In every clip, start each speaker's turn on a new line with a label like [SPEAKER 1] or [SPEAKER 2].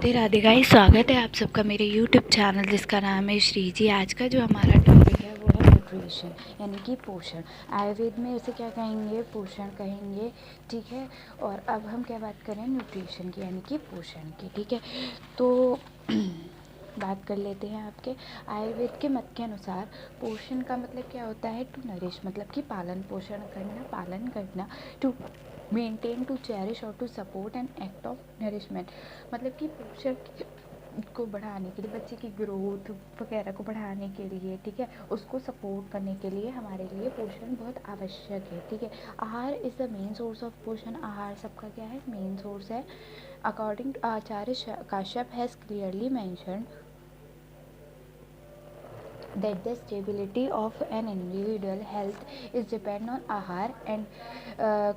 [SPEAKER 1] Radhe Radhe guys, स्वागत है आप सबका मेरे YouTube चैनल जिसका नाम है श्री जी। आज का जो हमारा टॉपिक है वो है न्यूट्रिशन यानी कि पोषण। आयुर्वेद में उसे क्या कहेंगे? पोषण कहेंगे, ठीक है। और अब हम क्या बात करें? न्यूट्रिशन की यानी कि पोषण की, ठीक है। तो बात कर लेते हैं आपके आयुर्वेद के मत के अनुसार पोषण का मतलब क्या होता है? टू नरिश, मतलब कि पालन पोषण करना, पालन करना। टू मेंटेन, टू चेरिश और to support an act of nourishment, मतलब कि पोषण को बढ़ाने के लिए, बच्चे की ग्रोथ वगैरह को बढ़ाने के लिए, ठीक है, उसको सपोर्ट करने के लिए हमारे लिए पोषण बहुत आवश्यक है, ठीक है। आहार is the main source of पोषण। आहार सबका क्या है? मेन सोर्स है। According to Acharya Kashyap has clearly mentioned that the stability of an individual health is depend on आहार एंड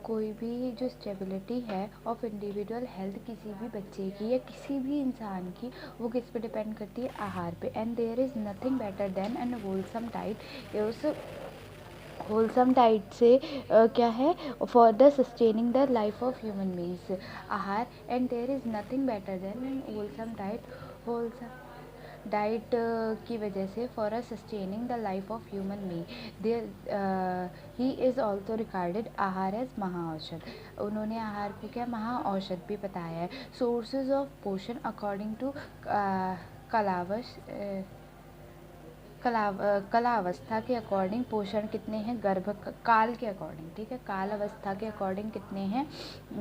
[SPEAKER 1] कोई भी जो स्टेबिलिटी है ऑफ इंडिविजुअल हेल्थ किसी भी बच्चे की या किसी भी इंसान की, वो किस पे डिपेंड करती है? आहार पे। And there is nothing better than an wholesome diet. उस होलसम डाइट से क्या है? For the sustaining the life of human beings. आहार and there is nothing better than an wholesome diet. Wholesome diet की वजह से for a sustaining the life of human being there he is also regarded आहार as महाऔषध। उन्होंने आहार को क्या महाऔषध भी बताया है। सोर्सेज ऑफ पोषण अकॉर्डिंग टू कला अवस्था के अकॉर्डिंग पोषण कितने हैं? गर्भ काल के अकॉर्डिंग, ठीक है, काल अवस्था के अकॉर्डिंग कितने हैं?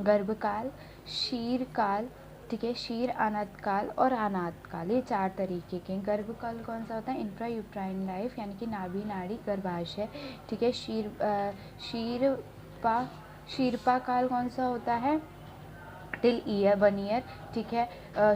[SPEAKER 1] गर्भकाल, शीर काल, ठीक है, शीर अनाथ काल और अनाथ काल, ये 4 तरीके के। गर्भकाल कौन सा होता है? इंट्रा यूट्राइन लाइफ यानी कि नाभि नाड़ी गर्भाशय, ठीक है। शीरपा काल कौन सा होता है? टिल ईयर 1 ईयर, ठीक है।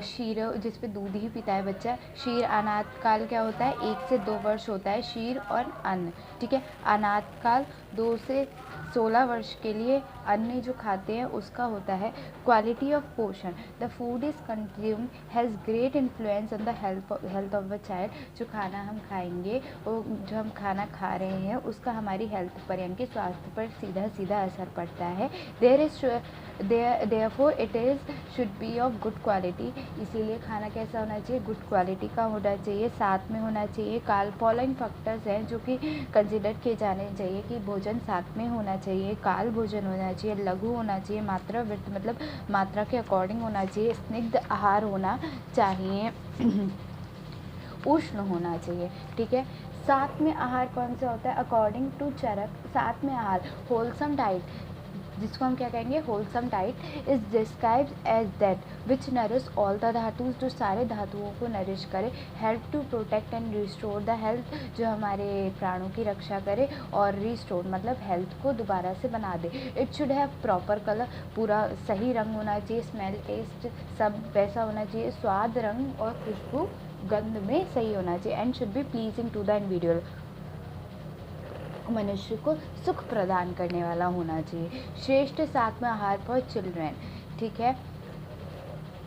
[SPEAKER 1] शीर जिस पे दूध ही पीता है बच्चा। शीर अनाथ काल क्या होता है? 1 से 2 वर्ष होता है शीर और अन्न, ठीक है। अनाथ काल 2 से 16 वर्ष के लिए अन्न जो खाते हैं उसका होता है। क्वालिटी ऑफ पोषण, the food is consumed has great influence on the health of the child. जो खाना हम खाएंगे, वो जो हम खाना खा रहे हैं उसका हमारी हेल्थ पर यानी कि स्वास्थ्य पर सीधा सीधा असर पड़ता है। Therefore it is should be of good quality. इसीलिए खाना कैसा होना चाहिए? गुड क्वालिटी का होना चाहिए, साथ में होना चाहिए। काल फॉलोइंग फैक्टर्स हैं जो कि कंसिडर किए जाने चाहिए कि भोजन साथ में होना चाहिए। काल भोजन होना चाहिए, लघु होना चाहिए, मात्रा वृत्त मतलब मात्रा के अकॉर्डिंग होना चाहिए, स्निग्ध आहार होना चाहिए, उष्ण होना चाहिए, ठीक है। साथ में आहार कौन सा होता है? अकॉर्डिंग टू चरक, साथ में आहार होलसम डाइट, जिसको हम क्या कहेंगे? Wholesome diet is described as that which nourish all the धातुज, जो सारे धातुओं को नरिश करे। Help to protect and restore the health, जो हमारे प्राणों की रक्षा करे और रिस्टोर मतलब हेल्थ को दोबारा से बना दे। It should have proper colour, पूरा सही रंग होना चाहिए। स्मेल, टेस्ट सब वैसा होना चाहिए। स्वाद, रंग और खुशबू, गंध में सही होना चाहिए। And should be pleasing to the individual, मनुष्य को सुख प्रदान करने वाला होना चाहिए। श्रेष्ठ सात्विक आहार फॉर चिल्ड्रेन, ठीक है।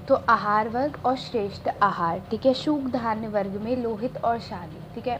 [SPEAKER 1] तो आहार वर्ग और श्रेष्ठ आहार, ठीक है। शुक धान्य वर्ग में लोहित और शादी, ठीक है।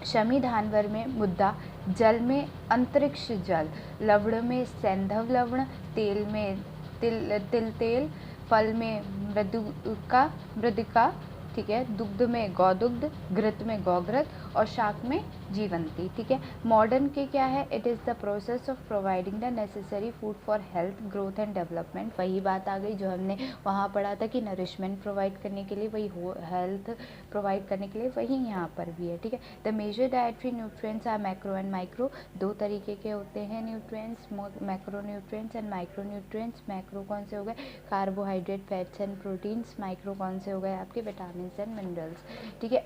[SPEAKER 1] शमी धान वर्ग में मुद्दा, जल में अंतरिक्ष जल, लवण में सैंधव लवण, तेल में तिल तेल, फल में मृदिका, ठीक है। दुग्ध में गौदुग्ध, घृत में गौघृत और शाक में जीवंती, ठीक है। मॉडर्न के क्या है? It is the process of providing the necessary food for health, growth and development. वही बात आ गई जो हमने वहाँ पढ़ा था कि नरिशमेंट प्रोवाइड करने के लिए, वही हेल्थ प्रोवाइड करने के लिए, वही यहाँ पर भी है, ठीक है। The major dietary nutrients are macro and micro. 2 तरीके के होते हैं nutrients, macro nutrients and micro nutrients. Macro कौन से हो गए? Carbohydrate, fats and proteins. Micro कौन से हो गए? आपके विटामिन एंड मिनरल्स, ठीक है।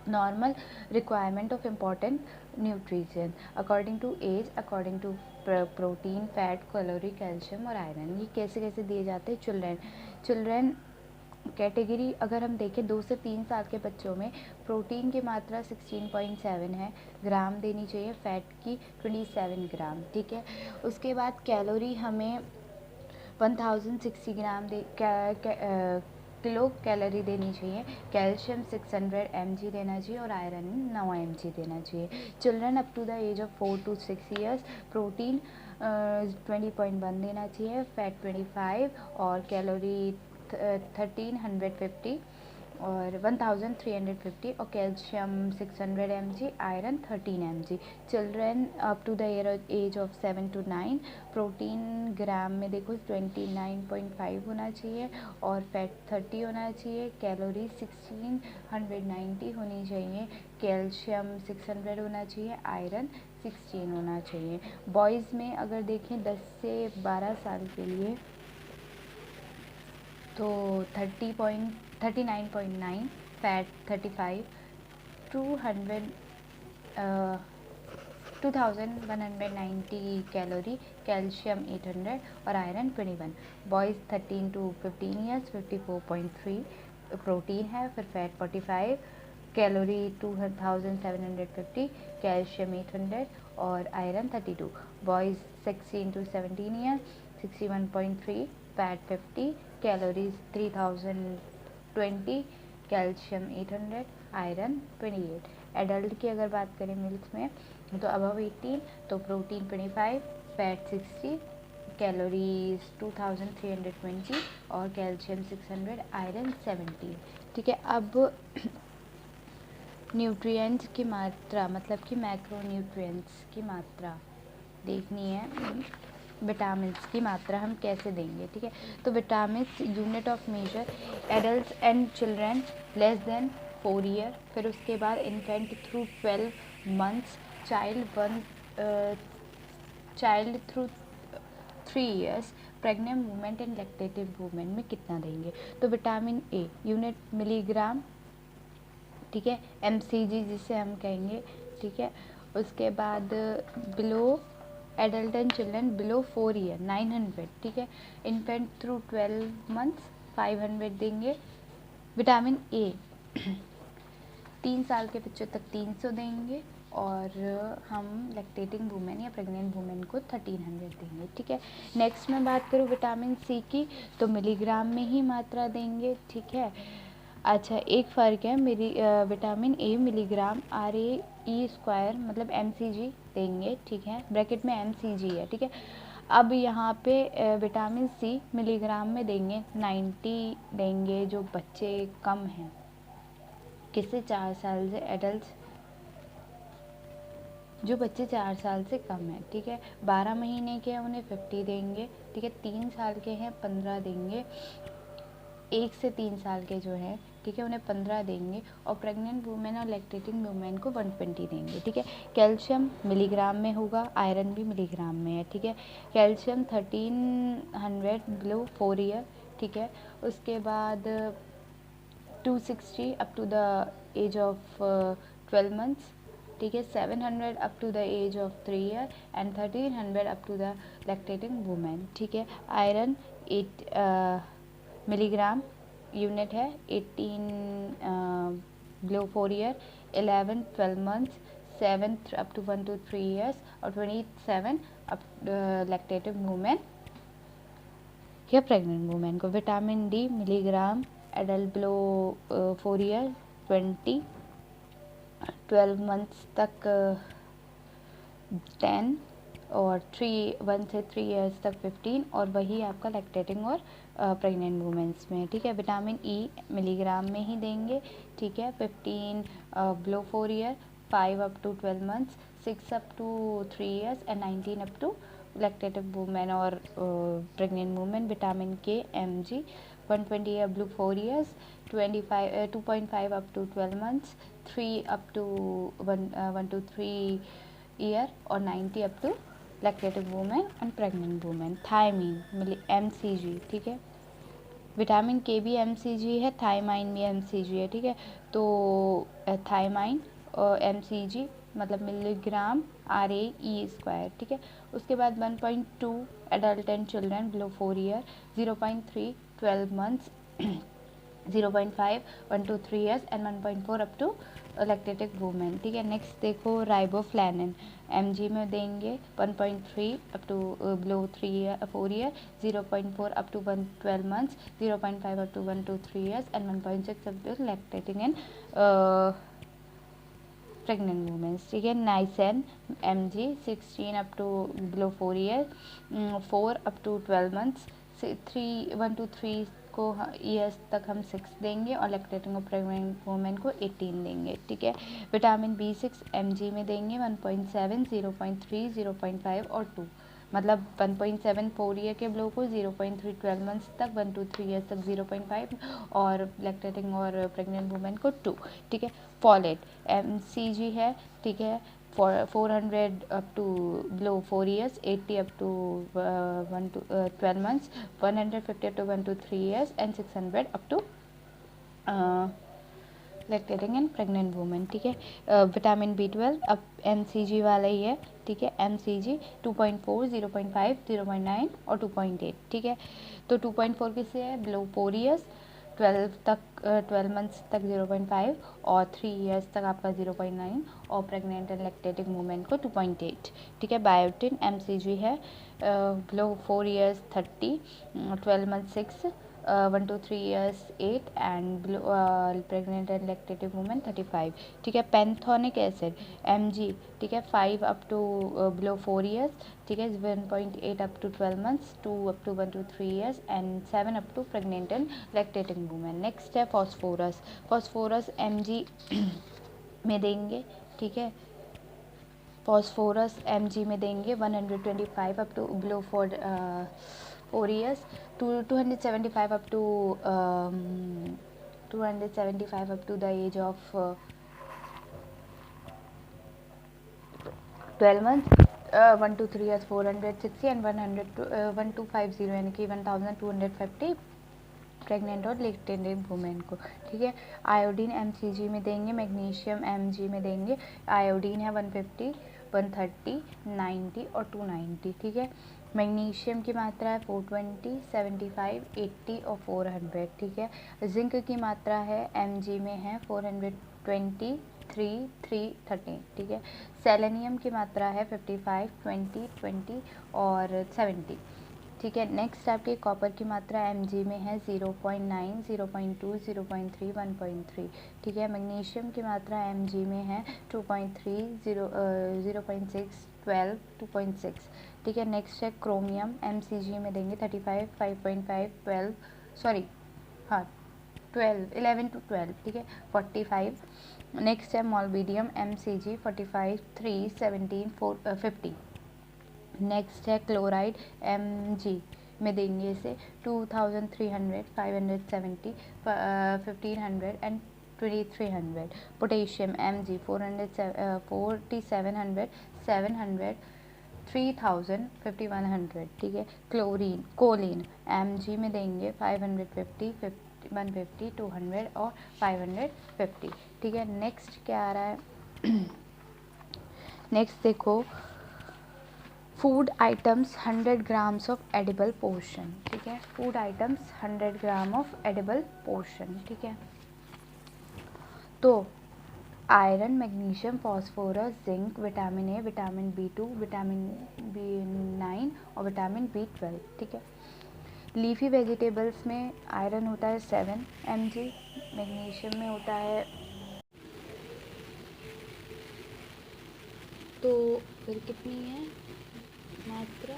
[SPEAKER 1] Normal requirement of important nutrition according to age, according to protein, fat, calorie, calcium और आयरन। ये कैसे कैसे दिए जाते हैं? चिल्ड्रेन कैटेगरी अगर हम देखें, 2 से 3 साल के बच्चों में प्रोटीन की मात्रा 16.7 है ग्राम देनी चाहिए, फैट की 27 ग्राम, ठीक है। उसके बाद कैलोरी हमें 1060 ग्राम किलो कैलोरी देनी चाहिए। कैल्शियम 600 mg देना चाहिए और आयरन 9 mg देना चाहिए। Children up to the age of 4 to 6 years protein 20.1 देना चाहिए, फैट 25 और कैलोरी 1350 और 1350 और calcium 600 mg, iron 13 mg। Children up to the age of 7 to 9, protein gram में देखो 29.5 होना चाहिए और फैट 30 होना चाहिए, कैलोरी 1690 होनी चाहिए, कैल्शियम 600 होना चाहिए, आयरन 16 होना चाहिए। बॉयज़ में अगर देखें 10 से 12 साल के लिए तो 39.9, फैट 35, 2190 कैलोरी, कैल्शियम 800 और iron 21। Boys 13 to 15 years 54.3 protein है, फिर फैट 45, कैलोरी 2750, कैल्शियम 800 और iron 32। Boys 16 to 17 years 61.3, fat 50, calories 3020, calcium 800, iron 28। Adult की अगर बात करें मिल्क में तो अबव 18 तो प्रोटीन 25, फैट 60, कैलोरीज 2320 और कैल्शियम 600, आयरन 70। ठीक है, अब न्यूट्रिएंट्स की मात्रा मतलब कि मैक्रो न्यूट्रिएंट्स की मात्रा देखनी है, विटामिन्स की मात्रा हम कैसे देंगे। ठीक है, तो vitamins unit of major adult and children less than 4 year, फिर उसके बाद infant through 12 months, child through 3 years, pregnant women and lactative women में कितना देंगे। तो विटामिन ए यूनिट मिलीग्राम, ठीक है, mcg जिसे हम कहेंगे। ठीक है, उसके बाद below adult and children below 4 year 900, ठीक है, इन्फेंट थ्रू 12 मंथ्स 500 देंगे। विटामिन ए 3 साल के बच्चों तक 300 देंगे और हम लैक्टेटिंग वुमेन या प्रेग्नेंट वुमेन को 1300 देंगे। ठीक है, नेक्स्ट मैं बात करूँ विटामिन सी की तो मिलीग्राम में ही मात्रा देंगे। ठीक है, अच्छा एक फ़र्क है, मेरी विटामिन ए मिलीग्राम RAE² मतलब mcg देंगे। ठीक है, ब्रैकेट में mcg है। ठीक है, अब यहाँ पे विटामिन सी मिलीग्राम में देंगे 90 देंगे जो बच्चे कम हैं, किससे 4 साल से एडल्ट, जो बच्चे 4 साल से कम हैं। ठीक है, 12 महीने के हैं उन्हें 50 देंगे। ठीक है, 3 साल के हैं 15 देंगे, 1 से 3 साल के जो हैं, ठीक है, उन्हें 15 देंगे और प्रेग्नेंट वुमेन और लैक्टेटिंग वुमेन को 120 देंगे। ठीक है, कैल्शियम मिलीग्राम में होगा, आयरन भी मिलीग्राम में है। ठीक है, कैल्शियम 1300 बिलो 4 ईयर। ठीक है, उसके बाद 260 up to the age of 12 months. ठीक है, 700 up to the age of 3 year and 1300 up to the lactating women. ठीक है, आयरन 8 मिलीग्राम यूनिट है, 18 below 4 year, 11 12 months, 7 up to 1 to 3 years और 27 अप लैक्टेटिव वुमेन या pregnant women को। Vitamin D milligram adult below 4 year 20, 12 months तक 10 और 1 से 3 years तक 15 और वही आपका लैक्टेटिंग और प्रेग्नेंट वुमेंस में। ठीक है, विटामिन ई मिलीग्राम में ही देंगे। ठीक है, 15 below 4 year, 5 up to 12 months, 6 up to 3 years and 19 up to lactative women और pregnant women. Vitamin K mg 120 up to 4 years, 2.5 up to 12 months, 3 up to 1 to 3 year और 90 up to lactative women and pregnant women. Thiamine mcg, ठीक है, vitamin के भी mcg है, thiamine भी mcg है। ठीक है, तो थायमाइन और mcg मतलब मिलीग्राम RAE²। ठीक है, उसके बाद 1.2 adult and children below 4 year, 0.3 12 months, 0.5 1 to 3 years and 1.4 up to lactative women. ठीक है, नेक्स्ट देखो राइबोफ्लैविन mg में देंगे 1.3 up to below 4 year, 0.4 up to 12 months, 0.5 up to 1 to 3 years and 1.6 up to lactating and pregnant womens. ठीक है, niacin mg 16 up to below 4 year, 4 up to 12 months, 1 to 3 को years तक हम 6 देंगे और lactating और प्रेग्नेंट वुमेन को 18 देंगे, ठीक है। विटामिन B6 mg में देंगे 1.7, 0.3, 0.5 और 2, मतलब 1.7 4 ईयर के लोगों को, 0.3 12 मंथ्स तक, 1 to 3 ईयर्स तक 0.5 और लैक्टेटिंग और प्रेग्नेंट वुमेन को 2, ठीक है। फॉलेट mcg है, ठीक है, 400 up to below 4 years, 80 up to 1 to 12 months, 150 up to 1 to 3 years and 600 up to lactating and pregnant women, ठीक है। विटामिन B12 अब mcg वाला ही है, ठीक है। mcg 2.4, 0.5, 0.9 और 2.8, ठीक है। तो 2.4 किससे है? बिलो 4 ईयर्स, 12 मंथ्स तक 0.5 और 3 ईयर्स तक आपका 0.9 और प्रेग्नेंट एंड लैक्टेटिंग वुमेन को 2.8, ठीक है। बायोटिन mcg है below 4 years 30, 12 month 6, 1 to 3 years 8 and pregnant and lactating women 35, ठीक है। पैंथोनिक एसिड mg, ठीक है, 5 up to below 4 years, ठीक है, 1.8 up to 12 months, 2 up to 1 to 3 years and 7 up to pregnant and lactating women। Next है phosphorus, phosphorus mg में देंगे, ठीक है। फॉस्फोरस mg में देंगे 125 up to below 4 years, 275 up to 275 up to the age of 12 months, 1 to 3 years 460 and 100 to 1250 यानी कि 1250 pregnant और लैक्टेटिंग वुमेन को, ठीक है। आयोडीन mcg में देंगे, मैग्नीशियम mg में देंगे। आयोडीन है 150, 130, 90 और 290, ठीक है। मैग्नीशियम की मात्रा है 420, 75, 80 और 400, ठीक है। जिंक की मात्रा है mg में है 420, 3, 3, 13, ठीक है। सेलेनियम की मात्रा है 55, 20, 20 और 70, ठीक है। नेक्स्ट आपके कॉपर की मात्रा mg में है 0.9, 0.2, 0.3, 1.3, ठीक है। मैग्नीशियम की मात्रा mg में है 2.3, 0.6, 12, 2.6, ठीक है। नेक्स्ट है क्रोमियम mcg में देंगे 35, 5.5, 12, सॉरी हाँ 11 to 12, ठीक है, 45। नेक्स्ट है मॉल्बिडियम mcg 45, 3, 17, 50। नेक्स्ट है क्लोराइड mg में देंगे इसे 2300, 570, 1500 एंड 2300। पोटेशियम mg 4700, 700, 3000, 5100, ठीक है। कोलिन mg में देंगे 550, 150, 200 और 550, ठीक है। नेक्स्ट क्या आ रहा है? नेक्स्ट देखो, food items 100 grams of edible portion, ठीक है। Food items 100 gram of edible portion, ठीक है। तो iron, magnesium, phosphorus, zinc, vitamin A, vitamin B2, vitamin B9 और विटामिन B12, ठीक है। लीफी वेजिटेबल्स में आयरन होता है 7 mg, मैग्नीशियम में होता है, तो फिर कितनी है मात्रा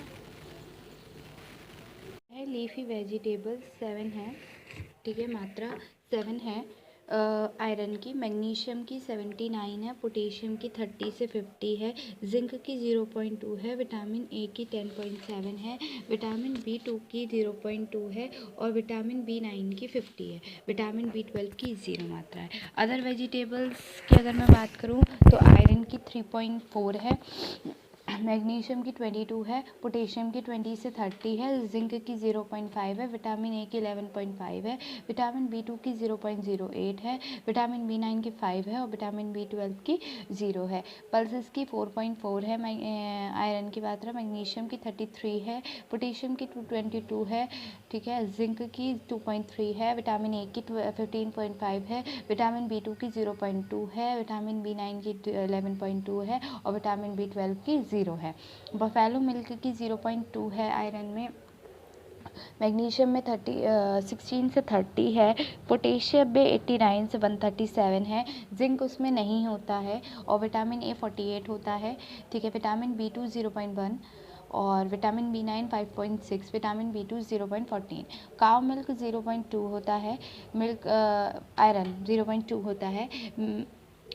[SPEAKER 1] है? लीफी वेजिटेबल्स 7 है, ठीक है, मात्रा 7 है आयरन की। मैग्नीशियम की 79 है, पोटेशियम की 30 से 50 है, जिंक की 0.2 है, विटामिन ए की 10.7 है, विटामिन B2 की 0.2 है और विटामिन B9 की 50 है, विटामिन B12 की 0 मात्रा है। अदर वेजिटेबल्स की अगर मैं बात करूँ तो आयरन की 3.4 है, मैग्नीशियम की 22 है, पोटेशियम की 20 से 30 है, जिंक की 0.5 है, विटामिन ए की 11.5 है, विटामिन B2 की 0.08 है, विटामिन B9 की 5 है और विटामिन B12 की 0 है। पल्सेस की 4.4 है आयरन की मात्रा, मैग्नीशियम की 33 है, पोटेशियम की 222 है, ठीक है, जिंक की 2.3 है, विटामिन ए की 15.5 है, विटामिन B2 की 0.2 है, विटामिन B9 की 11.2 है और विटामिन B12 की 0 है। बफेलो मिल्क की 0.2 है आयरन में, मैग्नीशियम में 16 से 30 है, पोटेशियम में 89 से 137 है, जिंक उसमें नहीं होता है और विटामिन ए 48 होता है, ठीक है। विटामिन B2 0.1 और विटामिन B9 5.6, विटामिन B2 0.14, काव मिल्क 0.2 होता है, मिल्क आयरन 0.2 होता है,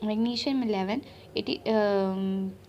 [SPEAKER 1] मैग्नीशियम 11,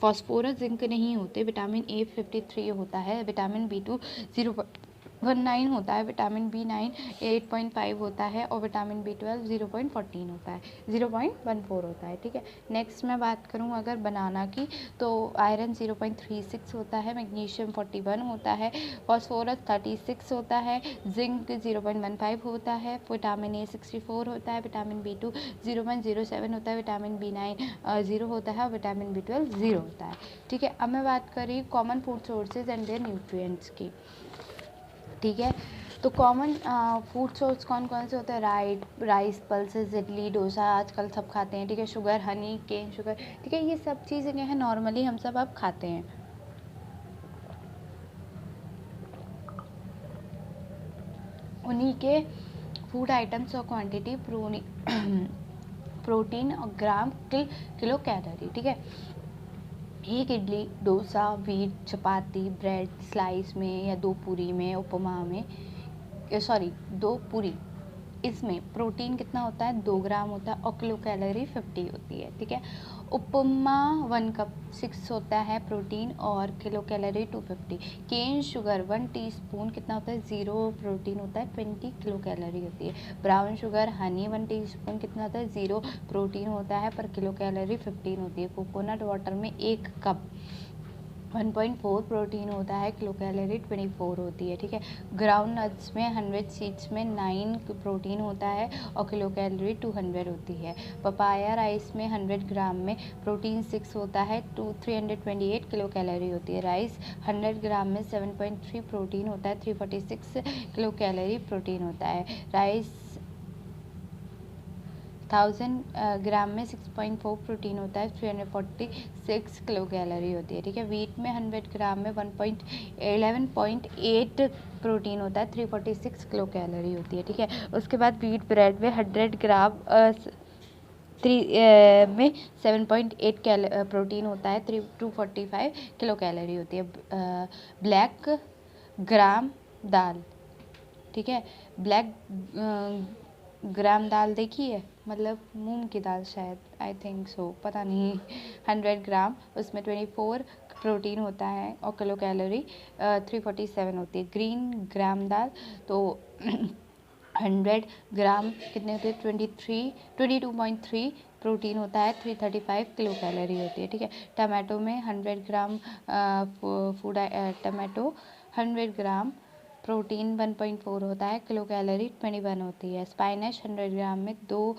[SPEAKER 1] फॉस्फोरस जिंक नहीं होते, विटामिन A 53 होता है, विटामिन B2 0.19 होता है, विटामिन B9 8.5 होता है और विटामिन B12 0.14 होता है, 0.14 होता है। ठीक है, नेक्स्ट मैं बात करूं अगर बनाना की, तो आयरन 0.36 होता है, मैग्नीशियम 41 होता है, फॉस्फोरस 36 होता है, जिंक 0.15 होता है, विटामिन A 64 होता है, विटामिन B2 0.07 होता है, विटामिन B9 0 होता है और विटामिन B12 0 होता है। ठीक है, अब मैं बात कर रही हूँ common food sources and their nutrients की। ठीक है, तो कॉमन फूड सोर्स कौन कौन से होते हैं? राइस, पल्सेस, इडली, डोसा आजकल सब खाते हैं। ठीक है, शुगर, हनी, केन शुगर, ठीक है, ये सब चीज़ें क्या है नॉर्मली हम सब अब खाते हैं। उन्हीं के फूड आइटम्स और क्वांटिटी प्रोटीन और ग्राम किलो कैलोरी। ठीक है, एक इडली, डोसा, व्हीट, चपाती, ब्रेड स्लाइस में या 2 पूरी में, उपमा में, सॉरी 2 पूरी, इसमें प्रोटीन कितना होता है? 2 ग्राम होता है और किलो कैलोरी 50 होती है। ठीक है, उपमा 1 कप 6 होता है प्रोटीन और kilocalorie 250। Cane sugar 1 teaspoon कितना होता है? 0 प्रोटीन होता है, 20 किलो कैलोरी होती है। ब्राउन शुगर, हनी 1 टीस्पून कितना होता है? 0 प्रोटीन होता है पर किलो कैलोरी 15 होती है। कोकोनट वाटर में 1 कप 1.4 प्रोटीन होता है, किलो कैलोरी 24 होती है। ठीक है, ग्राउंड नट्स में 100 सीड्स में 9 प्रोटीन होता है और किलो कैलोरी 200 होती है। पपाया राइस में 100 ग्राम में प्रोटीन 6 होता है, 328 किलो कैलोरी होती है। राइस 100 ग्राम में 7.3 प्रोटीन होता है, 346 किलो कैलोरी प्रोटीन होता है। राइस 1000 ग्राम में 6.4 प्रोटीन होता है, 346 किलो कैलोरी होती है। ठीक है, वीट में 100 ग्राम में 11.8 प्रोटीन होता है, 346 किलो कैलोरी होती है। ठीक है, उसके बाद वीट ब्रेड में 100 ग्राम में 7.8 प्रोटीन होता है, 245 किलो कैलोरी होती है। ब्लैक ग्राम दाल, ठीक है, ब्लैक ग्राम दाल देखी है, मतलब मूंग की दाल शायद, आई थिंक सो, पता नहीं। 100 ग्राम, उसमें 24 प्रोटीन होता है और किलो कैलोरी 347 होती है। ग्रीन ग्राम दाल तो 100 ग्राम कितने होते हैं? 22.3 प्रोटीन होता है, 335 किलो कैलोरी होती है। ठीक है, टमाटो में 100 ग्राम टमाटो 100 ग्राम प्रोटीन 1.4 होता है, किलो कैलोरी 21 होती है। स्पाइनच 100 ग्राम में 2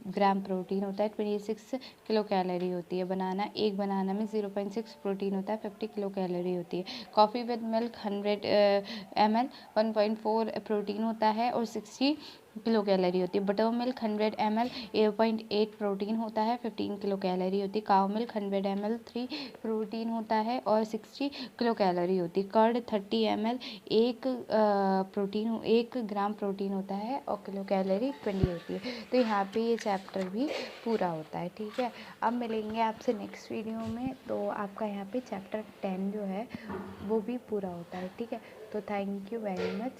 [SPEAKER 1] ग्राम प्रोटीन होता है, 26 किलो कैलोरी होती है। बनाना, एक बनाना में 0.6 प्रोटीन होता है, 50 किलो कैलोरी होती है। Coffee with milk 100 ml 1.4 protein होता है और 60 किलो कैलोरी होती है। बटर मिल्क 100 ml 8.8 प्रोटीन होता है, 15 किलो कैलोरी होती है। काव मिल्क 100 ml 3 प्रोटीन होता है और 60 किलो कैलोरी होती है। कर्ड 30 ml 1 ग्राम प्रोटीन होता है और किलो कैलोरी 20 होती है। तो यहाँ पे ये चैप्टर भी पूरा होता है। ठीक है, अब मिलेंगे आपसे नेक्स्ट वीडियो में, तो आपका यहाँ पे चैप्टर 10 जो है वो भी पूरा होता है। ठीक है, तो थैंक यू वेरी मच।